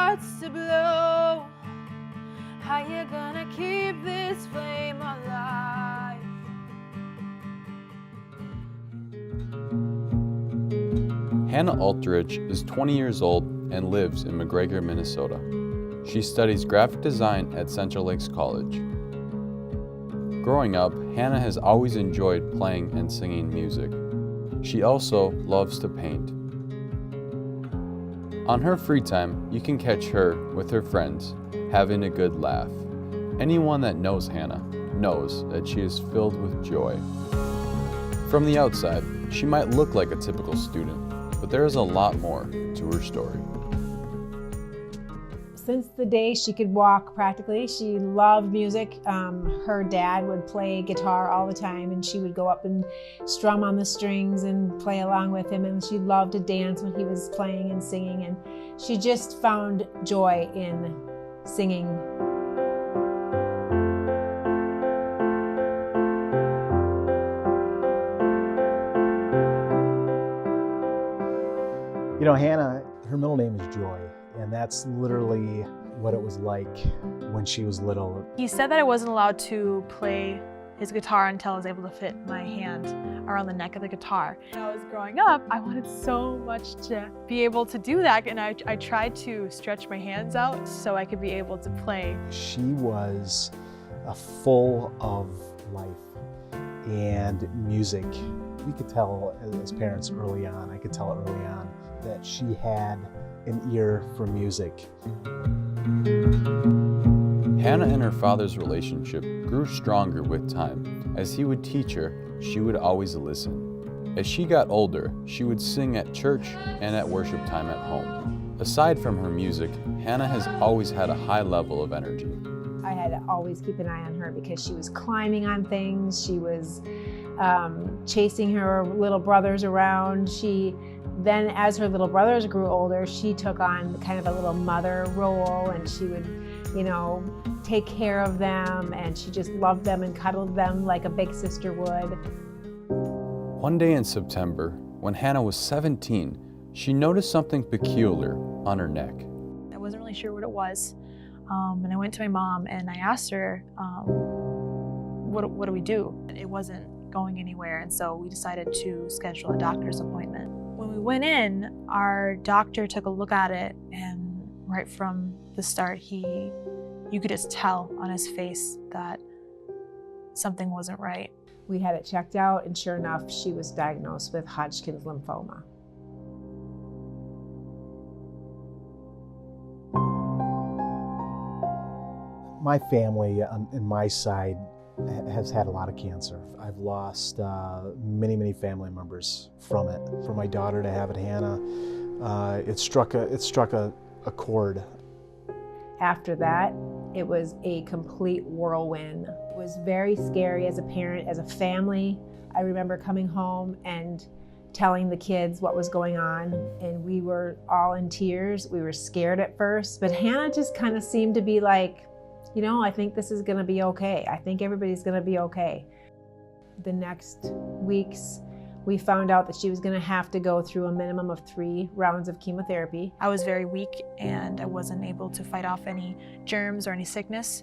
starts to blow, how you gonna keep this flame alive? Hannah Aldrich is 20 years old and lives in McGregor, Minnesota. She studies graphic design at Central Lakes College. Growing up, Hannah has always enjoyed playing and singing music. She also loves to paint. On her free time, you can catch her with her friends, having a good laugh. Anyone that knows Hannah knows that she is filled with joy. From the outside, she might look like a typical student, but there is a lot more to her story. Since the day she could walk practically, she loved music. Her dad would play guitar all the time, and she would go up and strum on the strings and play along with him, and she loved to dance when he was playing and singing, and she just found joy in singing. You know, Hannah, her middle name is Joy, and that's literally what it was like when she was little. He said that I wasn't allowed to play his guitar until I was able to fit my hand around the neck of the guitar. When I was growing up, I wanted so much to be able to do that, and I tried to stretch my hands out so I could be able to play. She was full of life and music. We could tell as parents early on, I could tell early on, that she had an ear for music. Hannah and her father's relationship grew stronger with time. As he would teach her, she would always listen. As she got older, she would sing at church and at worship time at home. Aside from her music, Hannah has always had a high level of energy. I had to always keep an eye on her because she was climbing on things, she was chasing her little brothers around. Then as her little brothers grew older, she took on kind of a little mother role, and she would, take care of them, and she just loved them and cuddled them like a big sister would. One day in September, when Hannah was 17, she noticed something peculiar on her neck. I wasn't really sure what it was, and I went to my mom and I asked her, what do we do? It wasn't going anywhere, and so we decided to schedule a doctor's appointment. When we went in, our doctor took a look at it, and right from the start, you could just tell on his face that something wasn't right. We had it checked out, and sure enough, she was diagnosed with Hodgkin's lymphoma. My family on my side has had a lot of cancer. I've lost many family members from it. For my daughter to have it, Hannah, it struck a chord. After that, it was a complete whirlwind. It was very scary as a parent, as a family. I remember coming home and telling the kids what was going on, and we were all in tears. We were scared at first, but Hannah just kind of seemed to be like, I think this is gonna be okay. I think everybody's gonna be okay. The next weeks, we found out that she was gonna have to go through a minimum of 3 rounds of chemotherapy. I was very weak, and I wasn't able to fight off any germs or any sickness.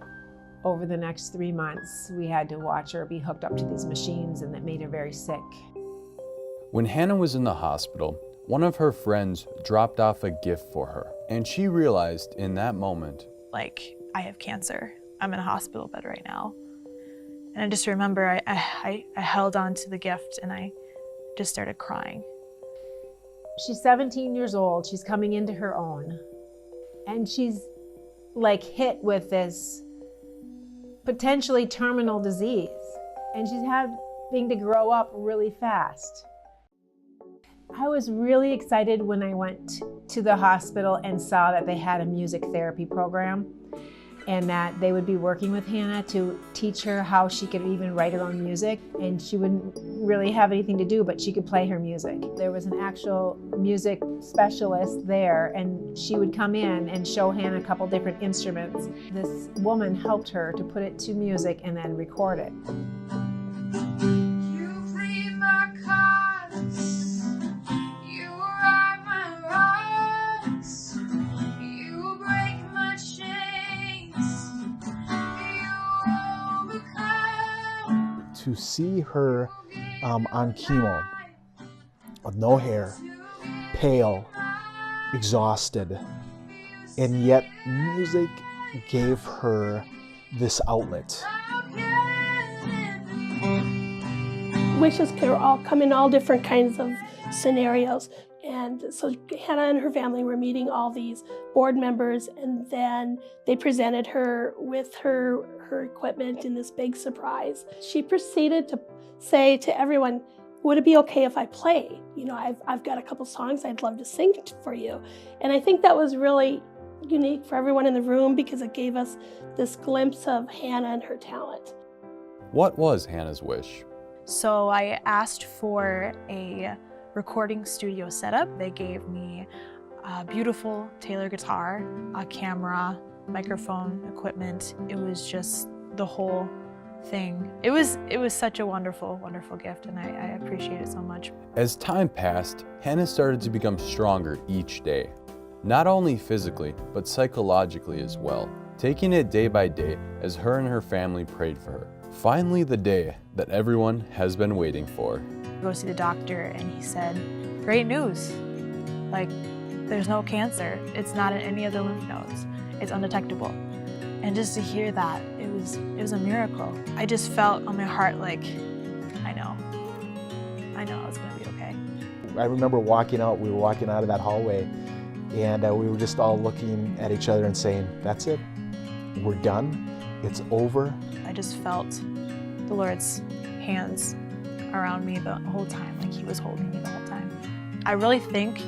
Over the next 3 months, we had to watch her be hooked up to these machines, and that made her very sick. When Hannah was in the hospital, one of her friends dropped off a gift for her, and she realized in that moment, I have cancer. I'm in a hospital bed right now. And I just remember I held on to the gift, and I just started crying. She's 17 years old. She's coming into her own. And she's hit with this potentially terminal disease. And she's having to grow up really fast. I was really excited when I went to the hospital and saw that they had a music therapy program, and that they would be working with Hannah to teach her how she could even write her own music, and she wouldn't really have anything to do, but she could play her music. There was an actual music specialist there, and she would come in and show Hannah a couple different instruments. This woman helped her to put it to music and then record it. You write my rights, you break to see her on chemo with no hair, pale, exhausted, and yet music gave her this outlet. Wishes could all come in all different kinds of scenarios. And so Hannah and her family were meeting all these board members, and then they presented her with her equipment in this big surprise. She proceeded to say to everyone, would it be okay if I play? You know, I've got a couple songs I'd love to sing for you. And I think that was really unique for everyone in the room because it gave us this glimpse of Hannah and her talent. What was Hannah's wish? So I asked for a recording studio setup. They gave me a beautiful Taylor guitar, a camera, microphone, equipment. It was just the whole thing. It was such a wonderful, wonderful gift, and I appreciate it so much. As time passed, Hannah started to become stronger each day. Not only physically, but psychologically as well, taking it day by day as her and her family prayed for her. Finally, the day that everyone has been waiting for. Go see the doctor, and he said, great news. Like, there's no cancer. It's not in any of the lymph nodes. It's undetectable. And just to hear that, it was a miracle. I just felt on my heart like, I know it's gonna be okay. I remember walking out, we were walking out of that hallway, and we were just all looking at each other and saying, that's it, we're done, it's over. I just felt the Lord's hands around me the whole time, like he was holding me the whole time. I really think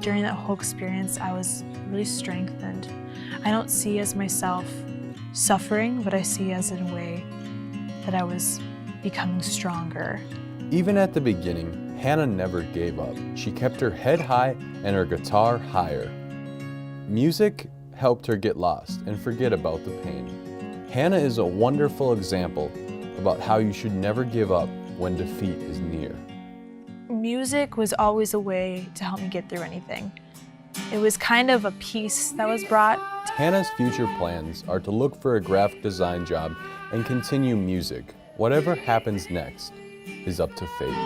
during that whole experience, I was really strengthened. I don't see as myself suffering, but I see as in a way that I was becoming stronger. Even at the beginning, Hannah never gave up. She kept her head high and her guitar higher. Music helped her get lost and forget about the pain. Hannah is a wonderful example about how you should never give up when defeat is near. Music was always a way to help me get through anything. It was kind of a peace that was brought. Hannah's future plans are to look for a graphic design job and continue music. Whatever happens next is up to fate.